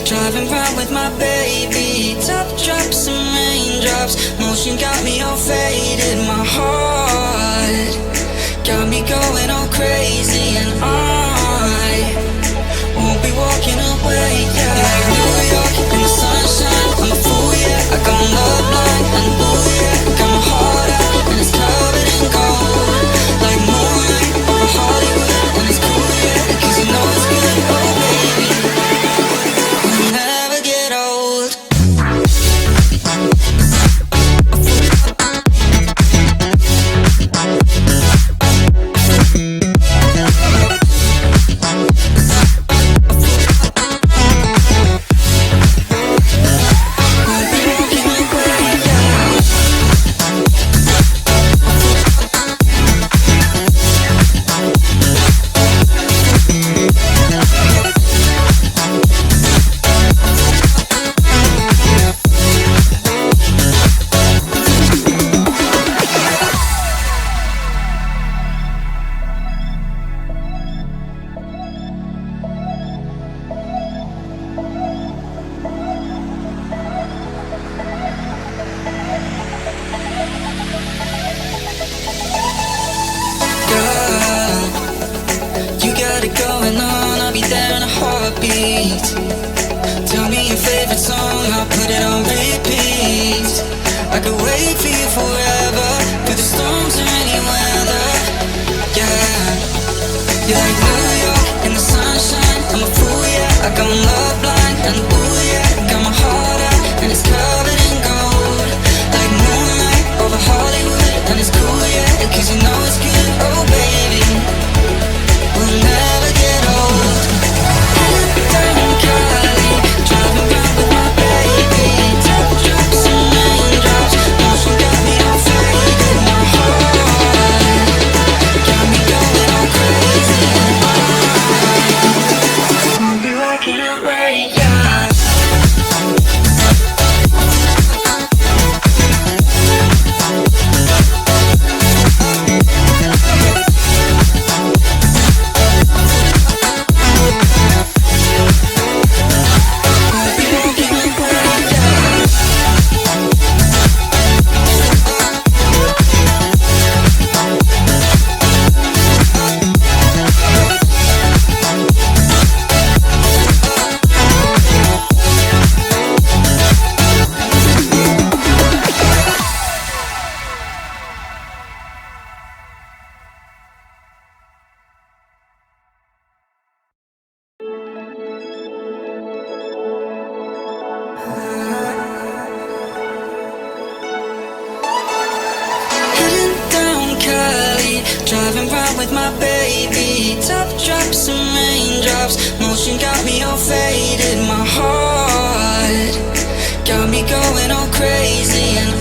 Driving round with my baby, top drops and raindrops. Motion got me all faded, my heart got me going all crazy, and I won't be walking away, yeah. Like New York in the sunshine, I'm a fool, yeah. I got love blind, and ooh, yeah. Got my heart out, and it's covered in gold. Like moonlight over Hollywood, and it's cool, yeah. Cause you know it's good, oh baby. We'll never get old. Going on, I'll be there in a heartbeat. Tell me your favorite song, I'll put it on repeat. I could wait for you forever, through the storms or any weather. Yeah, you're like New York in the sunshine, I'm a fool, yeah. I got love blind, and ooh, yeah. Got my heart out, and it's covered in gold. Like moonlight over Hollywood, and it's cool, yeah. Cause you know it's good, oh baby. We'll never get old. Down in Cali, driving round with my baby. Top drops and raindrops, motion got me all faded. My heart got me going all crazy, and I won't be walking away, yeah. Driving round with my baby, top drops and raindrops. Motion got me all faded, my heart got me going all crazy, and